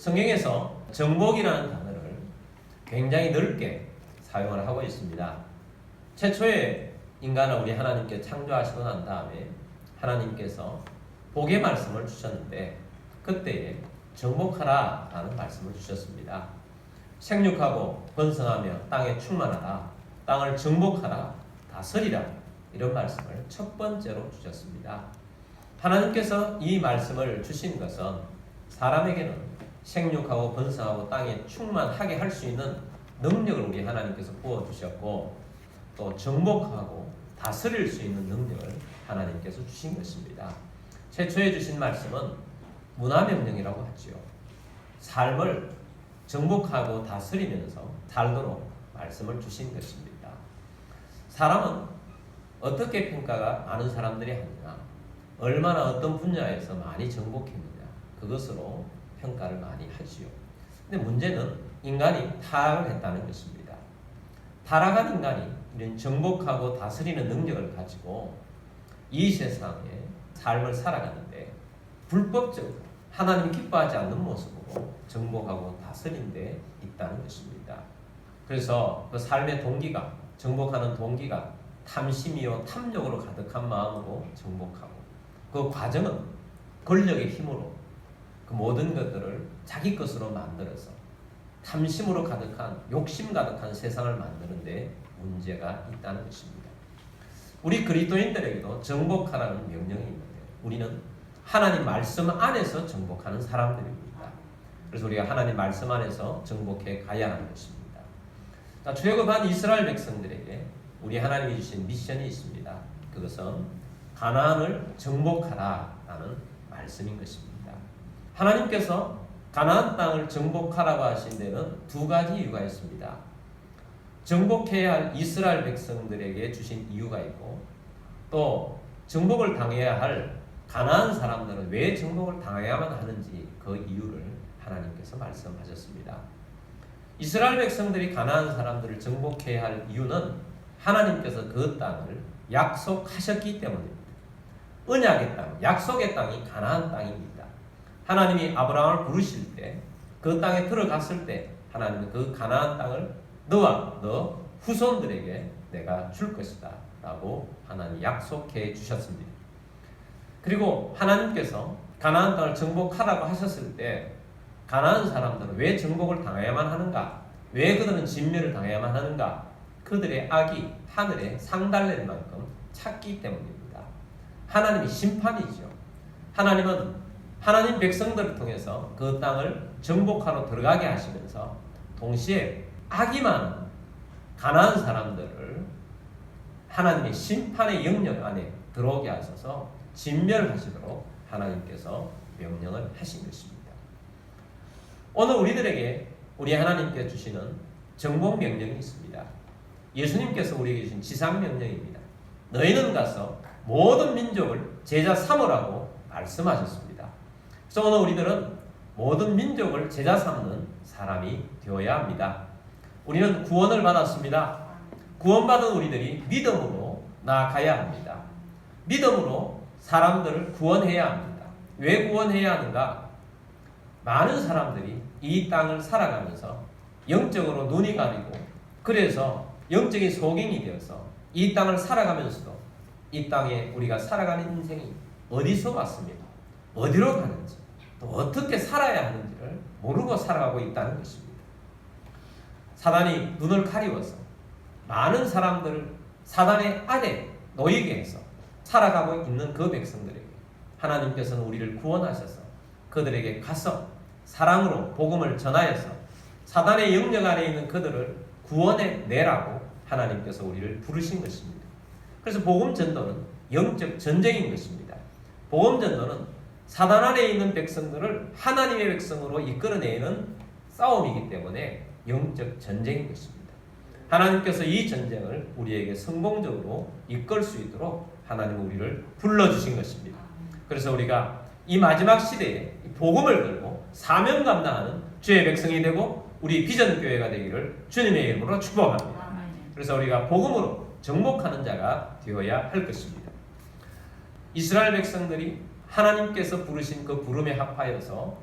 성경에서 정복이라는 단어를 굉장히 넓게 사용을 하고 있습니다. 최초에 인간을 우리 하나님께 창조하시고 난 다음에 하나님께서 복의 말씀을 주셨는데 그때에 정복하라 라는 말씀을 주셨습니다. 생육하고 번성하며 땅에 충만하라, 땅을 정복하라, 다스리라, 이런 말씀을 첫 번째로 주셨습니다. 하나님께서 이 말씀을 주신 것은 사람에게는 생육하고 번성하고 땅에 충만하게 할 수 있는 능력을 우리 하나님께서 부어주셨고, 또 정복하고 다스릴 수 있는 능력을 하나님께서 주신 것입니다. 최초에 주신 말씀은 문화명령이라고 하지요. 삶을 정복하고 다스리면서 살도록 말씀을 주신 것입니다. 사람은 어떻게 평가가 많은 사람들이 하느냐, 얼마나 어떤 분야에서 많이 정복했느냐, 그것으로 평가를 많이 하지요. 근데 문제는 인간이 타락을 했다는 것입니다. 타락한 인간이 이런 정복하고 다스리는 능력을 가지고 이 세상에 삶을 살아가는데 불법적으로 하나님 기뻐하지 않는 모습으로 정복하고 다스린 데 있다는 것입니다. 그래서 그 삶의 동기가, 정복하는 동기가 탐심이요 탐욕으로 가득한 마음으로 정복하고, 그 과정은 권력의 힘으로 그 모든 것들을 자기 것으로 만들어서 탐심으로 가득한, 욕심 가득한 세상을 만드는데 문제가 있다는 것입니다. 우리 그리스도인들에게도 정복하라는 명령이 있는데 우리는 하나님 말씀 안에서 정복하는 사람들입니다. 그래서 우리가 하나님 말씀 안에서 정복해 가야 하는 것입니다. 출애굽한 이스라엘 백성들에게 우리 하나님이 주신 미션이 있습니다. 그것은 가나안을 정복하라라는 말씀인 것입니다. 하나님께서 가나안 땅을 정복하라고 하신 데는 두 가지 이유가 있습니다. 정복해야 할 이스라엘 백성들에게 주신 이유가 있고, 또 정복을 당해야 할 가나안 사람들은 왜 정복을 당해야만 하는지 그 이유를 하나님께서 말씀하셨습니다. 이스라엘 백성들이 가나안 사람들을 정복해야 할 이유는 하나님께서 그 땅을 약속하셨기 때문입니다. 언약의 땅, 약속의 땅이 가나안 땅입니다. 하나님이 아브라함을 부르실 때, 그 땅에 들어갔을 때 하나님은 그 가나안 땅을 너와 너 후손들에게 내가 줄 것이다 라고 하나님이 약속해 주셨습니다. 그리고 하나님께서 가나안 땅을 정복하라고 하셨을 때 가나안 사람들은 왜 정복을 당해야만 하는가? 왜 그들은 진멸을 당해야만 하는가? 그들의 악이 하늘에 상달될 만큼 찼기 때문입니다. 하나님이 심판이죠. 하나님은 하나님 백성들을 통해서 그 땅을 정복하러 들어가게 하시면서 동시에 악이 많은 가나안 사람들을 하나님의 심판의 영역 안에 들어오게 하셔서 진멸하시도록 하나님께서 명령을 하신 것입니다. 오늘 우리들에게 우리 하나님께 주시는 정복 명령이 있습니다. 예수님께서 우리에게 주신 지상 명령입니다. 너희는 가서 모든 민족을 제자 삼으라고 말씀하셨습니다. 그래서 오늘 우리들은 모든 민족을 제자 삼는 사람이 되어야 합니다. 우리는 구원을 받았습니다. 구원받은 우리들이 믿음으로 나아가야 합니다. 믿음으로 사람들을 구원해야 합니다. 왜 구원해야 하는가? 많은 사람들이 이 땅을 살아가면서 영적으로 눈이 가리고, 그래서 영적인 소경이 되어서 이 땅을 살아가면서도 이 땅에 우리가 살아가는 인생이 어디서 왔습니까? 어디로 가는지, 또 어떻게 살아야 하는지를 모르고 살아가고 있다는 것입니다. 사단이 눈을 가리워서 많은 사람들을 사단의 아래 놓이게 해서 살아가고 있는 그 백성들에게 하나님께서는 우리를 구원하셔서 그들에게 가서 사랑으로 복음을 전하여서 사단의 영역 안에 있는 그들을 구원해 내라고 하나님께서 우리를 부르신 것입니다. 그래서 복음 전도는 영적 전쟁인 것입니다. 복음 전도는 사단 안에 있는 백성들을 하나님의 백성으로 이끌어내는 싸움이기 때문에 영적 전쟁인 것입니다. 하나님께서 이 전쟁을 우리에게 성공적으로 이끌 수 있도록 하나님은 우리를 불러주신 것입니다. 그래서 우리가 이 마지막 시대에 복음을 들고 사명 감당하는 주의 백성이 되고 우리 비전교회가 되기를 주님의 이름으로 축복합니다. 그래서 우리가 복음으로 정복하는 자가 되어야 할 것입니다. 이스라엘 백성들이 하나님께서 부르신 그 부름에 합하여서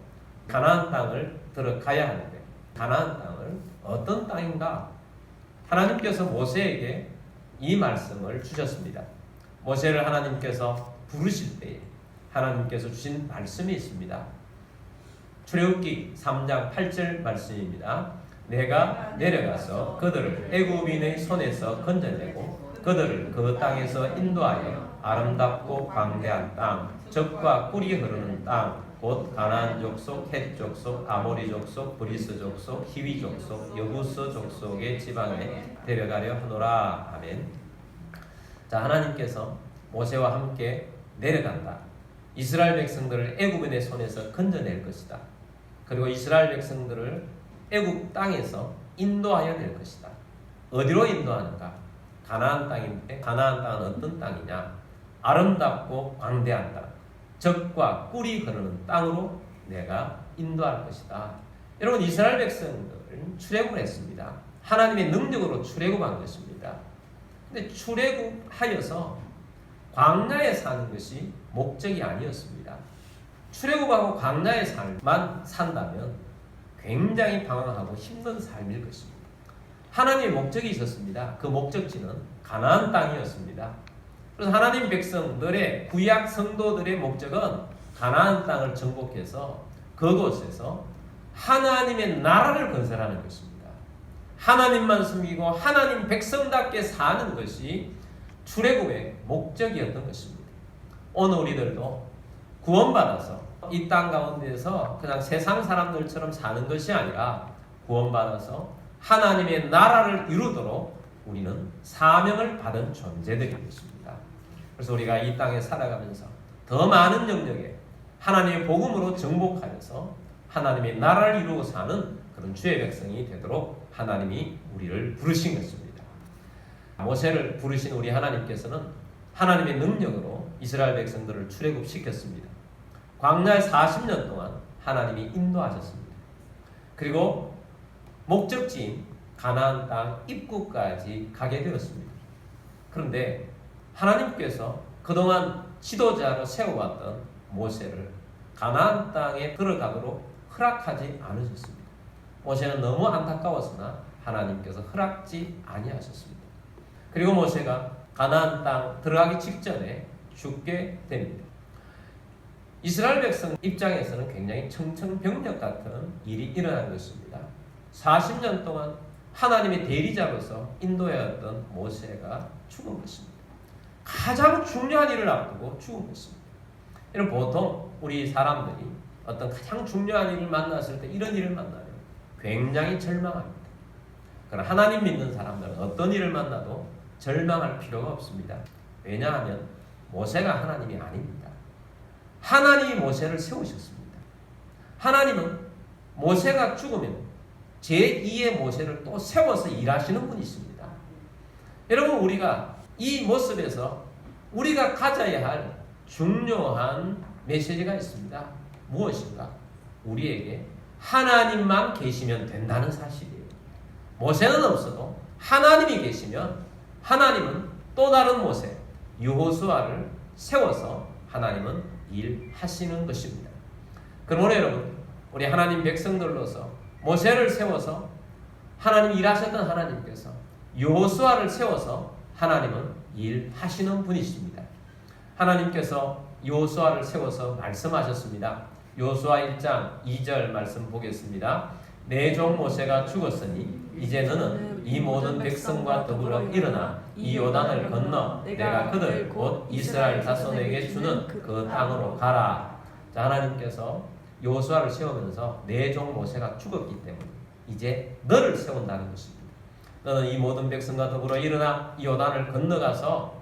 가나안 땅을 들어가야 하는데 가나안 땅을 어떤 땅인가? 하나님께서 모세에게 이 말씀을 주셨습니다. 모세를 하나님께서 부르실 때에 하나님께서 주신 말씀이 있습니다. 출애굽기 3장 8절 말씀입니다. 내가 내려가서 그들을 애굽인의 손에서 건져내고 그들을 그 땅에서 인도하여 아름답고 광대한 땅, 젖과 꿀이 흐르는 땅, 곧 가나안 족속, 헷 족속, 아모리 족속, 브리스 족속, 히위 족속, 여부스 족속의 지방에 데려가려 하노라. 아멘. 자, 하나님께서 모세와 함께 내려간다. 이스라엘 백성들을 애굽인의 손에서 건져낼 것이다. 그리고 이스라엘 백성들을 애굽 땅에서 인도하여 낼 것이다. 어디로 인도하는가? 가나안 땅인데 가나안 땅은 어떤 땅이냐? 아름답고 광대한 땅, 젖과 꿀이 흐르는 땅으로 내가 인도할 것이다. 여러분, 이스라엘 백성들은 출애굽을 했습니다. 하나님의 능력으로 출애굽한 것입니다. 근데 출애굽하여서 광야에 사는 것이 목적이 아니었습니다. 출애굽하고 광야의 삶만 산다면 굉장히 방황하고 힘든 삶일 것입니다. 하나님의 목적이 있었습니다. 그 목적지는 가나안 땅이었습니다. 그래서 하나님 백성들의 구약 성도들의 목적은 가나안 땅을 정복해서 그곳에서 하나님의 나라를 건설하는 것입니다. 하나님만 숨기고 하나님 백성답게 사는 것이 출애굽의 목적이었던 것입니다. 오늘 우리들도 구원받아서 이 땅 가운데서 그냥 세상 사람들처럼 사는 것이 아니라 구원받아서 하나님의 나라를 이루도록 우리는 사명을 받은 존재들인 것입니다. 그래서 우리가 이 땅에 살아가면서 더 많은 영역에 하나님의 복음으로 정복하여서 하나님의 나라를 이루고 사는 그런 주의 백성이 되도록 하나님이 우리를 부르신 것입니다. 모세를 부르신 우리 하나님께서는 하나님의 능력으로 이스라엘 백성들을 출애굽시켰습니다. 광야에 40년 동안 하나님이 인도하셨습니다. 그리고 목적지인 가나안 땅 입구까지 가게 되었습니다. 그런데 하나님께서 그동안 지도자로 세워왔던 모세를 가나안 땅에 들어가도록 허락하지 않으셨습니다. 모세는 너무 안타까웠으나 하나님께서 허락지 아니하셨습니다. 그리고 모세가 가나안 땅 들어가기 직전에 죽게 됩니다. 이스라엘 백성 입장에서는 굉장히 청천벽력 같은 일이 일어난 것입니다. 40년 동안 하나님의 대리자로서 인도해왔던 모세가 죽은 것입니다. 가장 중요한 일을 앞두고 죽은 것입니다. 여러분, 보통 우리 사람들이 어떤 가장 중요한 일을 만났을 때 이런 일을 만나면 굉장히 절망합니다. 그러나 하나님 믿는 사람들은 어떤 일을 만나도 절망할 필요가 없습니다. 왜냐하면 모세가 하나님이 아닙니다. 하나님이 모세를 세우셨습니다. 하나님은 모세가 죽으면 제2의 모세를 또 세워서 일하시는 분이 있습니다. 여러분, 우리가 이 모습에서 우리가 가져야 할 중요한 메시지가 있습니다. 무엇인가? 우리에게 하나님만 계시면 된다는 사실이에요. 모세는 없어도 하나님이 계시면 하나님은 또 다른 모세 여호수아를 세워서 하나님은 일하시는 것입니다. 그러므로 여러분, 우리 하나님 백성들로서 모세를 세워서 하나님 일하셨던 하나님께서 여호수아를 세워서 하나님은 일하시는 분이십니다. 하나님께서 여호수아를 세워서 말씀하셨습니다. 여호수아 1장 2절 말씀 보겠습니다. 내 종 모세가 죽었으니 이제 너는 이 모든 백성과 더불어 일어나 이 요단을 건너 내가 그들 곧 이스라엘 자손에게 주는 그 땅으로 가라. 자, 하나님께서 여호수아를 세우면서 내 종 모세가 죽었기 때문에 이제 너를 세운다는 것입니다. 너는 이 모든 백성과 더불어 일어나 이 요단을 건너가서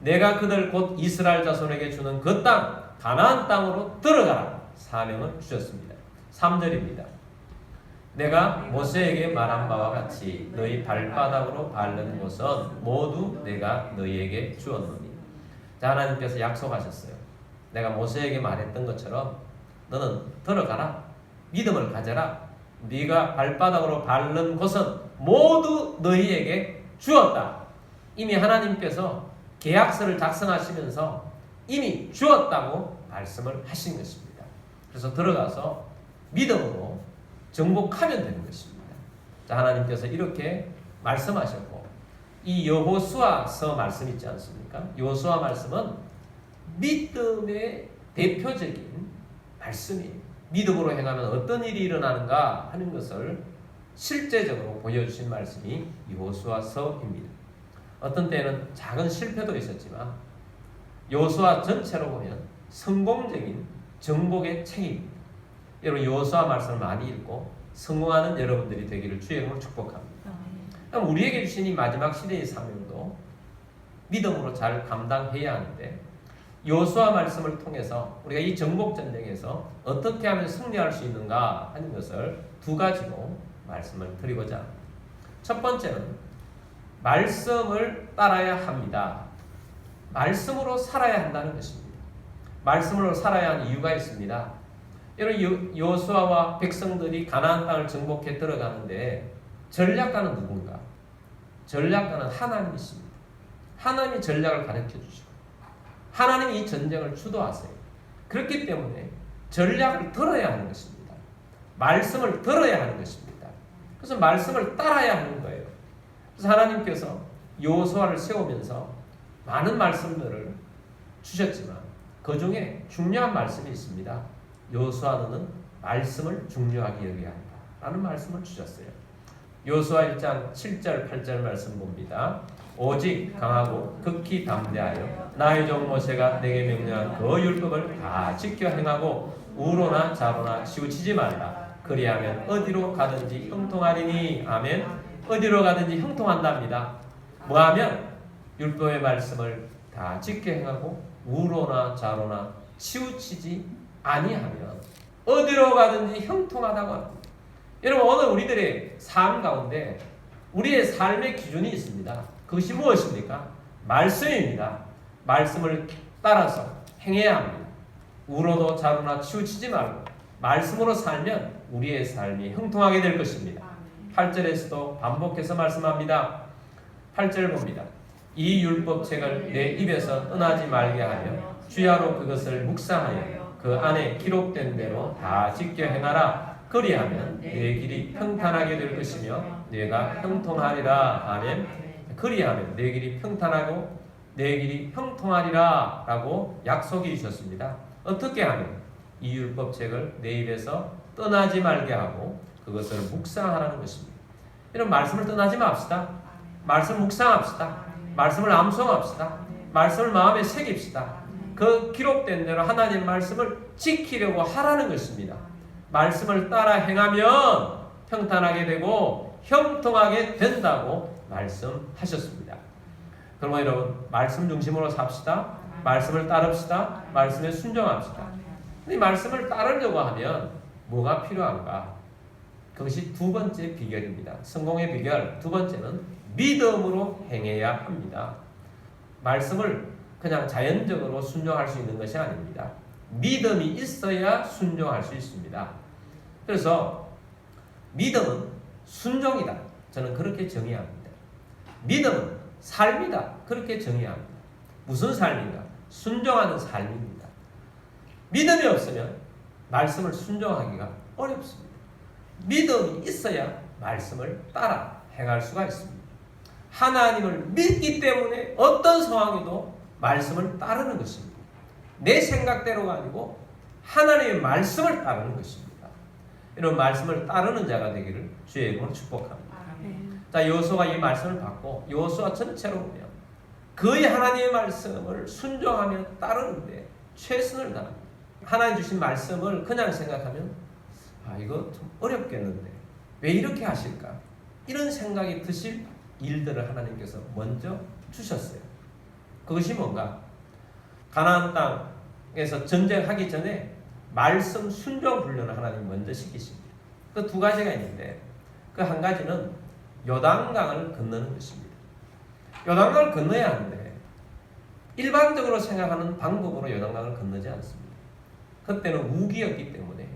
내가 그들 곧 이스라엘 자손에게 주는 그 땅 가나안 땅으로 들어가라. 사명을 주셨습니다. 3절입니다. 내가 모세에게 말한 바와 같이 너희 발바닥으로 밟는 곳은 모두 내가 너희에게 주었노니. 자, 하나님께서 약속하셨어요. 내가 모세에게 말했던 것처럼 너는 들어가라. 믿음을 가져라. 네가 발바닥으로 밟는 곳은 모두 너희에게 주었다. 이미 하나님께서 계약서를 작성하시면서 이미 주었다고 말씀을 하신 것입니다. 그래서 들어가서 믿음으로 정복하면 되는 것입니다. 자, 하나님께서 이렇게 말씀하셨고, 이 여호수아서 말씀 있지 않습니까? 여호수아 말씀은 믿음의 대표적인 말씀이에요. 믿음으로 행하면 어떤 일이 일어나는가 하는 것을 실제적으로 보여주신 말씀이 여호수아서입니다. 어떤 때는 작은 실패도 있었지만 여호수아 전체로 보면 성공적인 정복의 책입니다. 여러분, 여호수아 말씀을 많이 읽고 성공하는 여러분들이 되기를 주의 이름으로 축복합니다. 그럼 우리에게 주신 이 마지막 시대의 사명도 믿음으로 잘 감당해야 하는데, 여호수아 말씀을 통해서 우리가 이 정복 전쟁에서 어떻게 하면 승리할 수 있는가 하는 것을 두 가지로 말씀을 드리고자 합니다. 첫 번째는 말씀을 따라야 합니다. 말씀으로 살아야 한다는 것입니다. 말씀으로 살아야 하는 이유가 있습니다. 여러분, 여호수아와 백성들이 가나안 땅을 정복해 들어가는데 전략가는 누군가? 전략가는 하나님이십니다. 하나님이 전략을 가르쳐 주시고 하나님이 이 전쟁을 주도하세요. 그렇기 때문에 전략을 들어야 하는 것입니다. 말씀을 들어야 하는 것입니다. 그래서 말씀을 따라야 하는 거예요. 그래서 하나님께서 여호수아를 세우면서 많은 말씀들을 주셨지만 그 중에 중요한 말씀이 있습니다. 여호수아는 말씀을 중요하게 여겨야 한다 라는 말씀을 주셨어요. 여호수아 1장 7절 8절 말씀 봅니다. 오직 강하고 극히 담대하여 나의 종 모세가 내게 명령한 그 율법을 다 지켜 행하고 우로나 좌로나 치우치지 말라. 그리하면 어디로 가든지 형통하리니. 아멘. 어디로 가든지 형통한답니다. 뭐하면? 율법의 말씀을 다 지켜 행하고 우로나 좌로나 치우치지 아니하면 어디로 가든지 형통하다고 합니다. 여러분, 오늘 우리들의 삶 가운데 우리의 삶의 기준이 있습니다. 그것이 무엇입니까? 말씀입니다. 말씀을 따라서 행해야 합니다. 우로도 좌로나 치우치지 말고 말씀으로 살면 우리의 삶이 형통하게 될 것입니다. 8절에서도 반복해서 말씀합니다. 8절 봅니다. 이 율법책을 내 입에서 떠나지 말게 하며 주야로 그것을 묵상하여 그 안에 기록된 대로 다 지켜 행하라. 그리하면 내 길이 평탄하게 될 것이며 내가 형통하리라. 아멘. 그리하면 내 길이 평탄하고 내 길이 형통하리라 라고 약속이 주셨습니다. 어떻게 하면? 이 율법책을 내 입에서 떠나지 말게 하고 그것을 묵상하라는 것입니다. 이런 말씀을 떠나지 맙시다. 말씀 묵상합시다. 말씀을 암송합시다. 말씀을 마음에 새깁시다. 그 기록된 대로 하나님 말씀을 지키려고 하라는 것입니다. 말씀을 따라 행하면 평탄하게 되고 형통하게 된다고 말씀하셨습니다. 그러면 여러분, 말씀 중심으로 삽시다. 말씀을 따릅시다. 말씀에 순종합시다. 이 말씀을 따르려고 하면 뭐가 필요한가? 그것이 두 번째 비결입니다. 성공의 비결 두 번째는 믿음으로 행해야 합니다. 말씀을 그냥 자연적으로 순종할 수 있는 것이 아닙니다. 믿음이 있어야 순종할 수 있습니다. 그래서 믿음은 순종이다. 저는 그렇게 정의합니다. 믿음은 삶이다. 그렇게 정의합니다. 무슨 삶인가? 순종하는 삶입니다. 믿음이 없으면 말씀을 순종하기가 어렵습니다. 믿음이 있어야 말씀을 따라 행할 수가 있습니다. 하나님을 믿기 때문에 어떤 상황에도 말씀을 따르는 것입니다. 내 생각대로가 아니고 하나님의 말씀을 따르는 것입니다. 이런 말씀을 따르는 자가 되기를 주의 이름으로 축복합니다. 자, 여호수아가 이 말씀을 받고 여호수아 전체로 보면 거의 하나님의 말씀을 순종하며 따르는데 최선을 다합니다. 하나님 주신 말씀을 그냥 생각하면 이거 좀 어렵겠는데 왜 이렇게 하실까? 이런 생각이 드실 일들을 하나님께서 먼저 주셨어요. 그것이 뭔가? 가나안 땅에서 전쟁하기 전에 말씀 순종 훈련을 하나님 먼저 시키십니다. 그 두 가지가 있는데 그 한 가지는 요단강을 건너는 것입니다. 요단강을 건너야 하는데 일반적으로 생각하는 방법으로 요단강을 건너지 않습니다. 그때는 우기였기 때문에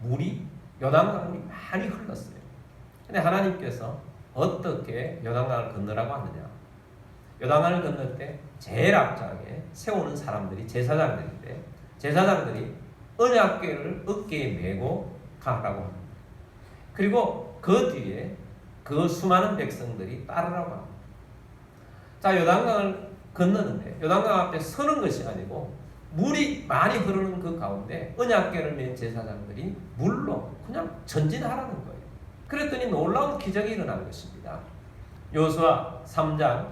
물이 요단강이 많이 흘렀어요. 근데 하나님께서 어떻게 요단강을 건너라고 하느냐? 요단강을 건널 때 제일 앞장에 세우는 사람들이 제사장들인데 제사장들이 언약궤를 어깨에 메고 가라고 합니다. 그리고 그 뒤에 그 수많은 백성들이 따르라고 합니다. 자, 요단강을 건너는데 요단강 앞에 서는 것이 아니고 물이 많이 흐르는 그 가운데 언약궤를 맨 제사장들이 물로 그냥 전진하라는 거예요. 그랬더니 놀라운 기적이 일어난 것입니다. 여호수아 3장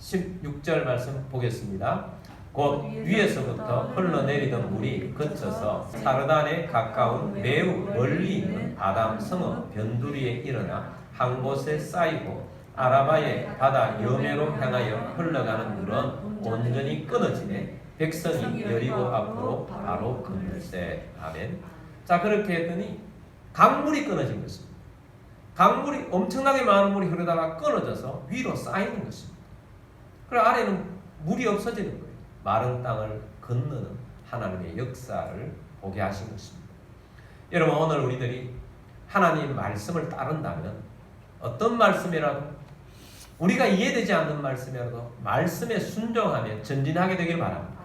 16절 말씀 보겠습니다. 곧 위에서부터 흘러내리던 물이 그쳐서 사르단에 가까운 매우 멀리 있는 아담 성읍 변두리에 일어나 한 곳에 쌓이고 아라바의 바다 여매로 향하여 흘러가는 물은 온전히 끊어지네 백성이 여리고 앞으로 바로 건널세. 아멘. 자, 그렇게 했더니 강물이 끊어진 것입니다. 강물이 엄청나게 많은 물이 흐르다가 끊어져서 위로 쌓이는 것입니다. 그리고 아래는 물이 없어지는 거예요. 마른 땅을 건너는 하나님의 역사를 보게 하신 것입니다. 여러분, 오늘 우리들이 하나님 말씀을 따른다면 어떤 말씀이라도 우리가 이해되지 않는 말씀이라도 말씀에 순종하며 전진하게 되길 바랍니다.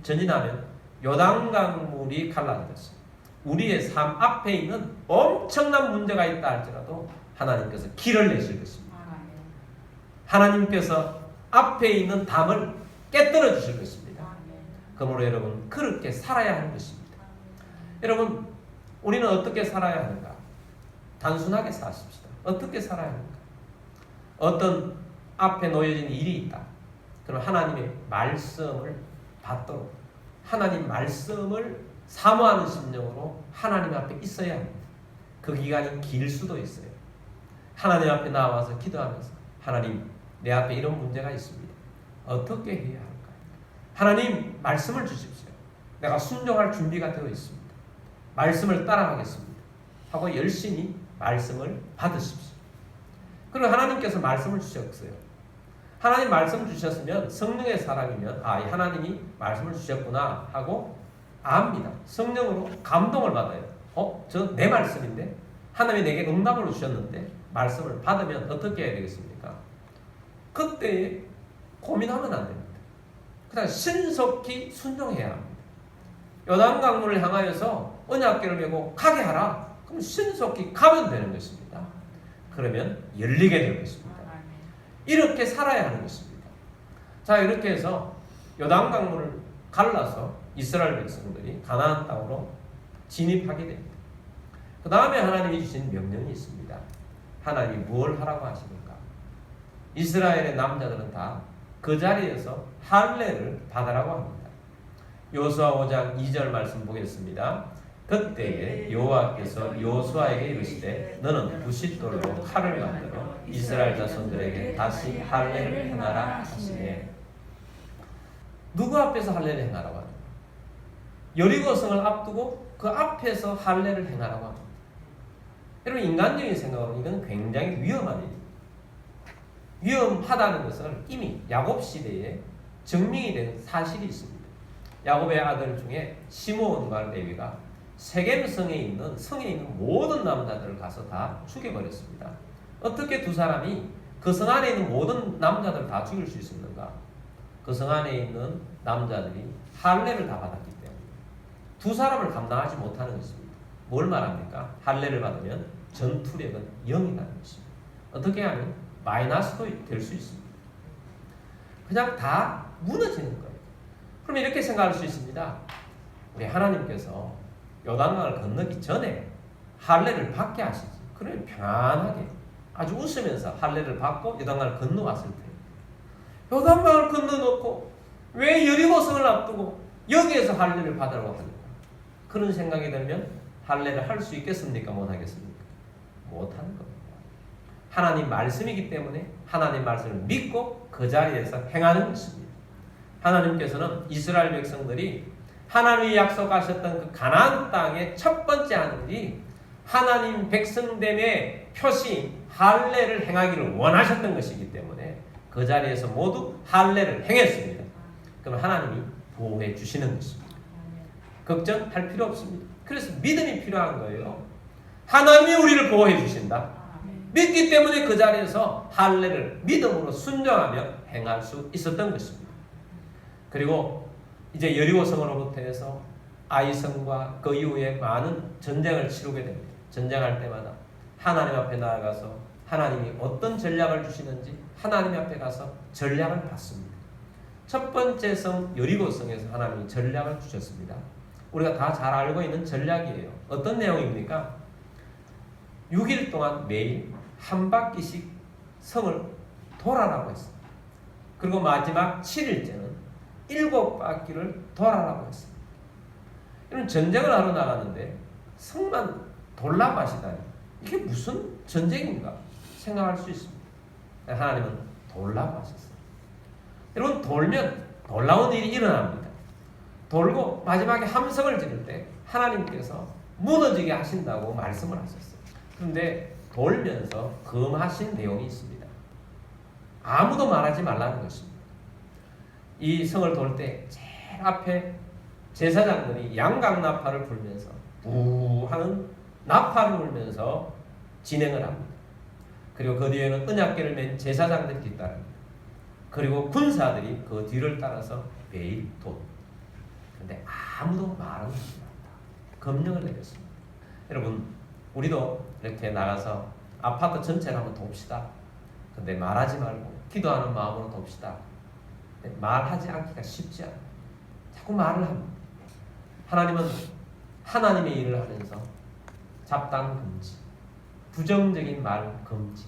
전진하면 요단강물이 갈라졌습니다. 우리의 삶 앞에 있는 엄청난 문제가 있다 할지라도 하나님께서 길을 내실 것입니다. 하나님께서 앞에 있는 담을 깨뜨려 주실 것입니다. 그러므로 여러분, 그렇게 살아야 하는 것입니다. 여러분, 우리는 어떻게 살아야 하는가? 단순하게 사십시다. 어떻게 살아야 하는가? 어떤 앞에 놓여진 일이 있다. 그럼 하나님의 말씀을 받도록 하나님 말씀을 사모하는 심령으로 하나님 앞에 있어야 합니다. 그 기간이 길 수도 있어요. 하나님 앞에 나와서 기도하면서 하나님, 내 앞에 이런 문제가 있습니다. 어떻게 해야 할까요? 하나님, 말씀을 주십시오. 내가 순종할 준비가 되어 있습니다. 말씀을 따라가겠습니다. 하고 열심히 말씀을 받으십시오. 그리고 하나님께서 말씀을 주셨어요. 하나님 말씀 주셨으면 성령의 사람이면 하나님이 말씀을 주셨구나 하고 압니다. 성령으로 감동을 받아요. 저 내 말씀인데 하나님이 내게 응답을 주셨는데 말씀을 받으면 어떻게 해야 되겠습니까? 그때 고민하면 안 됩니다. 그냥 신속히 순종해야 합니다. 요단강물을 향하여서 언약궤를 메고 가게 하라. 그럼 신속히 가면 되는 것입니다. 그러면 열리게 될 것입니다. 이렇게 살아야 하는 것입니다. 자, 이렇게 해서 요단강물을 갈라서 이스라엘 백성들이 가나안 땅으로 진입하게 됩니다. 그 다음에 하나님이 주신 명령이 있습니다. 하나님이 뭘 하라고 하십니까? 이스라엘의 남자들은 다 그 자리에서 할례를 받으라고 합니다. 여호수아 5장 2절 말씀 보겠습니다. 그때에 여호와께서 여호수아에게 이르시되 너는 부싯돌로 칼을 만들어 이스라엘 자손들에게 다시 할례를 행하라 하시네. 누구 앞에서 할례를 행하라고 합니까? 여리고성을 앞두고 그 앞에서 할례를 행하라고 합니다. 여러분, 인간적인 생각으로 이건 굉장히 위험한 일입니다. 위험하다는 것을 이미 야곱 시대에 증명이 된 사실이 있습니다. 야곱의 아들 중에 시므온과 레위가 세겜 성에 있는 모든 남자들을 가서 다 죽여버렸습니다. 어떻게 두 사람이 그 성 안에 있는 모든 남자들을 다 죽일 수 있었는가? 그 성 안에 있는 남자들이 할례를 다 받았기 때문에 두 사람을 감당하지 못하는 것입니다. 뭘 말합니까? 할례를 받으면 전투력은 0이라는 것입니다. 어떻게 하면 마이너스도 될 수 있습니다. 그냥 다 무너지는 거예요. 그럼 이렇게 생각할 수 있습니다. 우리 하나님께서 요단강을 건너기 전에 할례를 받게 하시지. 그래 편안하게 아주 웃으면서 할례를 받고 요단강을 건너왔을 때 요단강을 건너놓고 왜 여리고성을 앞두고 여기에서 할례를 받으라고 합니까? 그런 생각이 들면 할례를 할 수 있겠습니까? 못하겠습니까? 못하는 겁니다. 하나님 말씀이기 때문에 하나님 말씀을 믿고 그 자리에서 행하는 것입니다. 하나님께서는 이스라엘 백성들이 하나님이 약속하셨던 그 가나안 땅의 첫 번째 하는 일이 하나님 백성됨의 표시인 할례를 행하기를 원하셨던 것이기 때문에 그 자리에서 모두 할례를 행했습니다. 그럼 하나님이 보호해 주시는 것입니다. 걱정할 필요 없습니다. 그래서 믿음이 필요한 거예요. 하나님이 우리를 보호해 주신다. 믿기 때문에 그 자리에서 할례를 믿음으로 순종하며 행할 수 있었던 것입니다. 그리고 이제 여리고성으로부터 해서 아이성과 그 이후에 많은 전쟁을 치르게 됩니다. 전쟁할 때마다 하나님 앞에 나아가서 하나님이 어떤 전략을 주시는지 하나님 앞에 가서 전략을 받습니다. 첫 번째 성 여리고성에서 하나님이 전략을 주셨습니다. 우리가 다 잘 알고 있는 전략이에요. 어떤 내용입니까? 6일 동안 매일 한 바퀴씩 성을 돌아라고 했습니다. 그리고 마지막 7일째는 7바퀴를 돌아라고 했습니다. 이런 전쟁을 하러 나갔는데 성만 돌라고 하시다니 이게 무슨 전쟁인가 생각할 수 있습니다. 하나님은 돌라고 하셨어요. 여러분, 돌면 놀라운 일이 일어납니다. 돌고 마지막에 함성을 지를 때 하나님께서 무너지게 하신다고 말씀을 하셨어요. 그런데 돌면서 금하신 내용이 있습니다. 아무도 말하지 말라는 것입니다. 이 성을 돌 때 제일 앞에 제사장들이 양각나팔을 불면서 부 하는 나팔을 불면서 진행을 합니다. 그리고 그 뒤에는 언약궤를 맨 제사장들이 뒤따릅니다. 그리고 군사들이 그 뒤를 따라서 매일 돕니다. 그런데 아무도 말은 하지 않는다. 검령을 내렸습니다. 여러분, 우리도 이렇게 나가서 아파트 전체를 한번 돕시다. 근데 말하지 말고 기도하는 마음으로 돕시다. 말하지 않기가 쉽지 않아요. 자꾸 말을 합니다. 하나님은 하나님의 일을 하면서 잡담 금지, 부정적인 말 금지,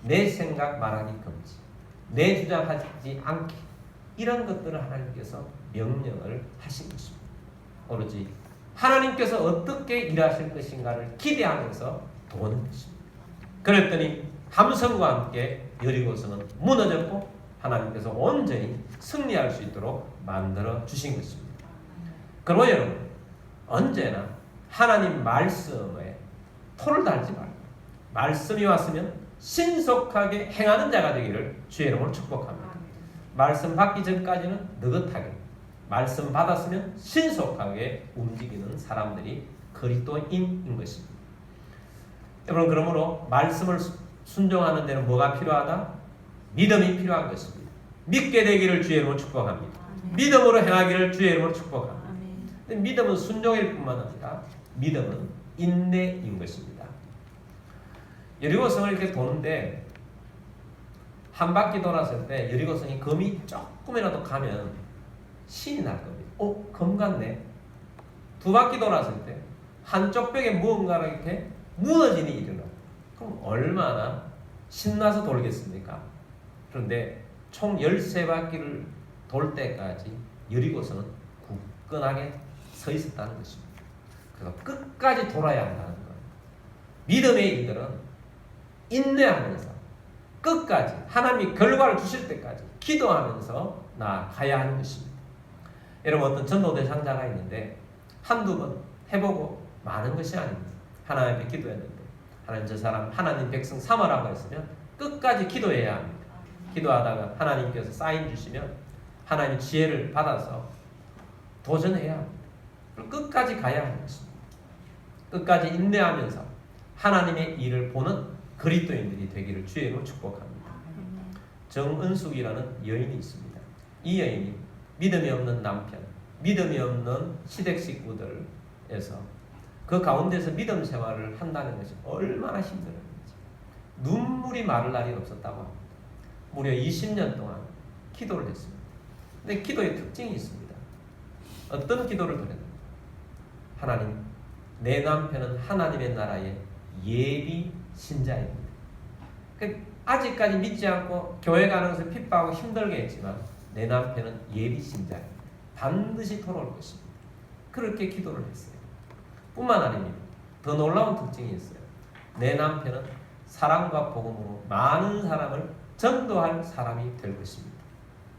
내 생각 말하기 금지, 내 주장하지 않기, 이런 것들을 하나님께서 명령을 하신 것입니다. 오로지 하나님께서 어떻게 일하실 것인가를 기대하면서 도는 것입니다. 그랬더니 함성과 함께 여리고성은 무너졌고 하나님께서 온전히 승리할 수 있도록 만들어 주신 것입니다. 그러므로 여러분, 언제나 하나님 말씀에 토를 달지 말고 말씀이 왔으면 신속하게 행하는 자가 되기를 주의 이름으로 축복합니다. 말씀 받기 전까지는 느긋하게, 말씀 받았으면 신속하게 움직이는 사람들이 그리스도인인 것입니다. 여러분, 그러므로 말씀을 순종하는 데는 뭐가 필요하다? 믿음이 필요한 것입니다. 믿게 되기를 주의 이름으로 축복합니다. 믿음으로 행하기를 주의 이름으로 축복합니다. 믿음은 순종일 뿐만 아니라 믿음은 인내인 것입니다. 여리고성을 이렇게 도는데 한 바퀴 돌았을 때 여리고성이 검이 조금이라도 가면 신이 날 겁니다. 검 같네. 두 바퀴 돌았을 때 한쪽 벽에 무언가가 이렇게 무너지는 일이 일어나. 그럼 얼마나 신나서 돌겠습니까? 그런데 총 13바퀴를 돌 때까지 여리고성은 굳건하게 서 있었다는 것입니다. 그래서 끝까지 돌아야 한다는 거예요. 믿음의 일들은 인내하면서 끝까지 하나님이 결과를 주실 때까지 기도하면서 나아가야 하는 것입니다. 여러분, 어떤 전도 대상자가 있는데 한두 번 해보고 마는 것이 아닙니다. 하나님께 기도했는데 하나님, 저 사람 하나님 백성 삼으라고 했으면 끝까지 기도해야 합니다. 기도하다가 하나님께서 사인 주시면 하나님의 지혜를 받아서 도전해야 합니다. 끝까지 가야 하는 것입니다. 끝까지 인내하면서 하나님의 일을 보는 그리스도인들이 되기를 주의 이름으로 축복합니다. 정은숙이라는 여인이 있습니다. 이 여인이 믿음이 없는 남편, 믿음이 없는 시댁 식구들에서 그 가운데서 믿음 생활을 한다는 것이 얼마나 힘들었는지 눈물이 마를 날이 없었다고 합니다. 무려 20년 동안 기도를 했습니다. 근데 기도의 특징이 있습니다. 어떤 기도를 드렸는가? 하나님, 내 남편은 하나님의 나라의 예비 신자입니다. 아직까지 믿지 않고 교회 가는 것을 핍박하고 힘들게 했지만 내 남편은 예비 신자입니다. 반드시 돌아올 것입니다. 그렇게 기도를 했어요. 뿐만 아닙니다. 더 놀라운 특징이 있어요. 내 남편은 사랑과 복음으로 많은 사람을 전도할 사람이 될 것입니다.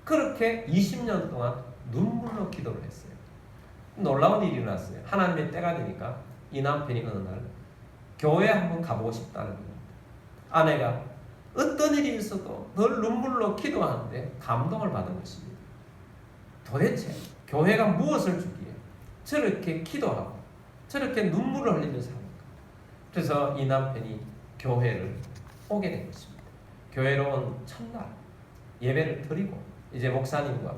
그렇게 20년 동안 눈물로 기도를 했어요. 놀라운 일이 일어났어요. 하나님의 때가 되니까 이 남편이 어느 날 교회에 한번 가보고 싶다는 겁니다. 아내가 어떤 일이 있어도 늘 눈물로 기도하는데 감동을 받은 것입니다. 도대체 교회가 무엇을 주기에 저렇게 기도하고 저렇게 눈물을 흘리면서 합니까? 그래서 이 남편이 교회를 오게 된 것입니다. 교회로 온 첫날 예배를 드리고 이제 목사님과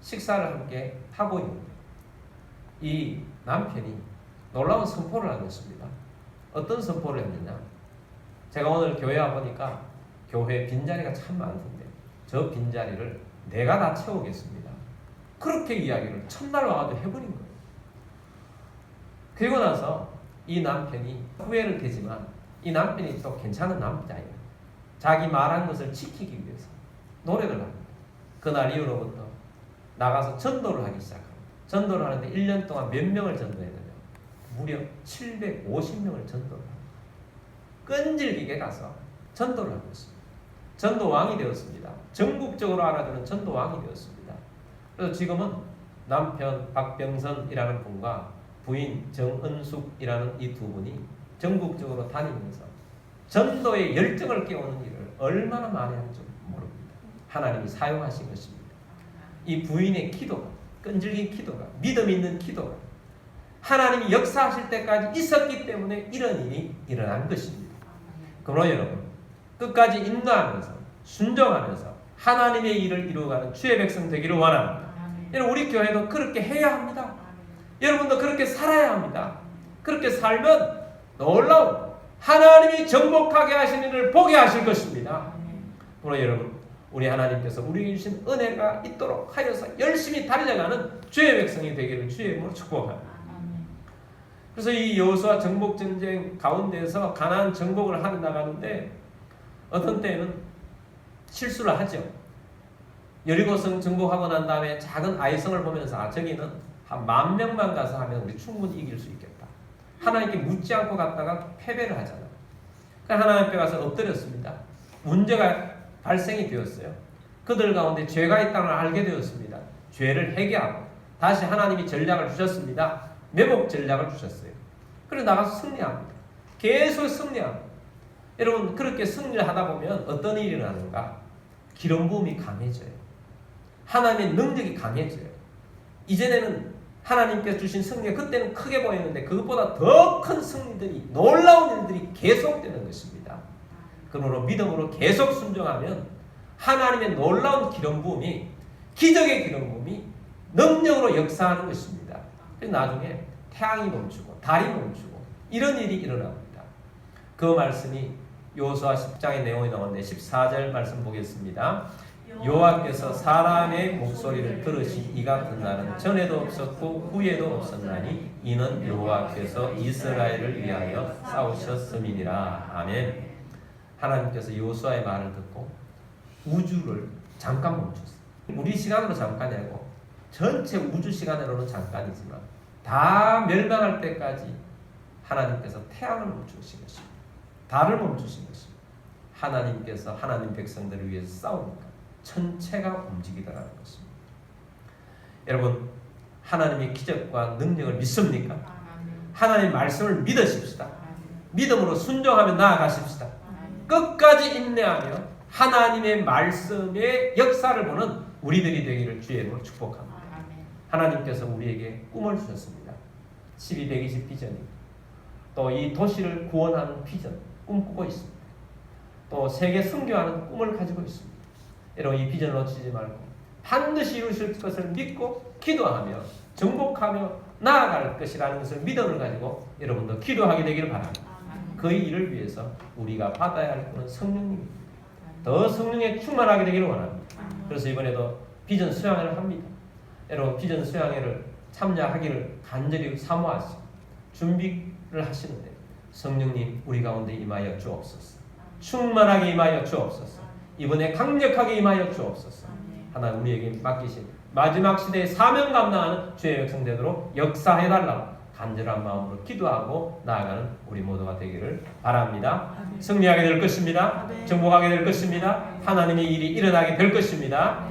식사를 함께 하고 있는데 이 남편이 놀라운 선포를 한 것입니다. 어떤 선포를 했느냐? 제가 오늘 교회 와보니까 교회 빈자리가 참 많던데 저 빈자리를 내가 다 채우겠습니다. 그렇게 이야기를 첫날 와가지고 해버린 거예요. 그리고 나서 이 남편이 후회를 되지만 이 남편이 또 괜찮은 남자예요. 자기 말한 것을 지키기 위해서 노력을 합니다. 그날 이후로부터 나가서 전도를 하기 시작합니다. 전도를 하는데 1년 동안 몇 명을 전도했느냐? 무려 750명을 전도를 합니다. 끈질기게 가서 전도를 하고 있습니다. 전도왕이 되었습니다. 전국적으로 알아주는 전도왕이 되었습니다. 그래서 지금은 남편 박병선이라는 분과 부인 정은숙이라는 이 두 분이 전국적으로 다니면서 전도의 열정을 깨우는 일을 얼마나 많이 하는지 모릅니다. 하나님이 사용하신 것입니다. 이 부인의 기도가, 끈질긴 기도가, 믿음 있는 기도가 하나님이 역사하실 때까지 있었기 때문에 이런 일이 일어난 것입니다. 그러므로 여러분 끝까지 인도하면서 순종하면서 하나님의 일을 이루어가는 주의 백성 되기를 원합니다. 여러분 우리 교회도 그렇게 해야 합니다. 여러분도 그렇게 살아야 합니다. 그렇게 살면 놀라운 하나님이 정복하게 하시는 일을 보게 하실 것입니다. 그러므로 여러분 우리 하나님께서 우리에게 주신 은혜가 있도록 하여서 열심히 달려가는 주의 백성이 되기를 주의 이름으로 축복합니다. 그래서 이 여호수아 정복 전쟁 가운데서 가나안 정복을 하러 나가는데 어떤 때는 실수를 하죠. 여리고성 정복하고 난 다음에 작은 아이성을 보면서 저기는 한 10,000명만 가서 하면 우리 충분히 이길 수 있겠다. 하나님께 묻지 않고 갔다가 패배를 하잖아요. 그러니까 하나님 앞에 가서 엎드렸습니다. 문제가 발생이 되었어요. 그들 가운데 죄가 있다는 걸 알게 되었습니다. 죄를 회개하고 다시 하나님이 전략을 주셨습니다. 매복 전략을 주셨어요. 그래서 나가서 승리합니다. 계속 승리합니다. 여러분 그렇게 승리를 하다 보면 어떤 일이 일어나는가? 기름 부음이 강해져요. 하나님의 능력이 강해져요. 이전에는 하나님께서 주신 승리가 그때는 크게 보였는데 그것보다 더 큰 승리들이 놀라운 일들이 계속되는 것입니다. 그러므로 믿음으로 계속 순종하면 하나님의 놀라운 기름 부음이 기적의 기름 부음이 능력으로 역사하는 것입니다. 그래서 나중에 태양이 멈추고 달이 멈추고 이런 일이 일어납니다. 그 말씀이 여호수아 10장의 내용이 나오는데 14절 말씀 보겠습니다. 여호와께서 사람의 목소리를 들으신 이 같은 날은 전에도 없었고 후에도 없었나니 이는 여호와께서 이스라엘을 위하여 싸우셨음이니라. 아멘. 하나님께서 여호수아의 말을 듣고 우주를 잠깐 멈췄어요. 우리 시간으로 잠깐이 아니고 전체 우주 시간으로는 잠깐이지만 다 멸망할 때까지 하나님께서 태양을 멈추신 것입니다. 달을 멈추신 것입니다. 하나님께서 하나님 백성들을 위해서 싸우니까 천체가 움직이더라는 것입니다. 여러분 하나님의 기적과 능력을 믿습니까? 하나님의 말씀을 믿으십시다. 믿음으로 순종하며 나아가십시다. 끝까지 인내하며 하나님의 말씀의 역사를 보는 우리들이 되기를 주의 이름으로 축복합니다. 하나님께서 우리에게 꿈을 주셨습니다. 1220 비전이 또 이 도시를 구원하는 비전 꿈꾸고 있습니다. 또 세계 선교하는 꿈을 가지고 있습니다. 여러분 이 비전을 놓치지 말고 반드시 이루실 것을 믿고 기도하며 정복하며 나아갈 것이라는 것을 믿음을 가지고 여러분도 기도하게 되기를 바랍니다. 그 일을 위해서 우리가 받아야 할 분은 성령님입니다. 더 성령에 충만하게 되기를 원합니다. 그래서 이번에도 비전 수양회를 합니다. 여러분 비전 수양회를 참여하기를 간절히 사모하시고 준비를 하시는데 성령님 우리 가운데 임하여 주옵소서. 충만하게 임하여 주옵소서. 이번에 강력하게 임하여 주옵소서. 하나님 우리에게 맡기신 마지막 시대의 사명 감당하는 주의 백성 되도록 역사해달라고 간절한 마음으로 기도하고 나아가는 우리 모두가 되기를 바랍니다. 승리하게 될 것입니다. 정복하게 될 것입니다. 하나님의 일이 일어나게 될 것입니다.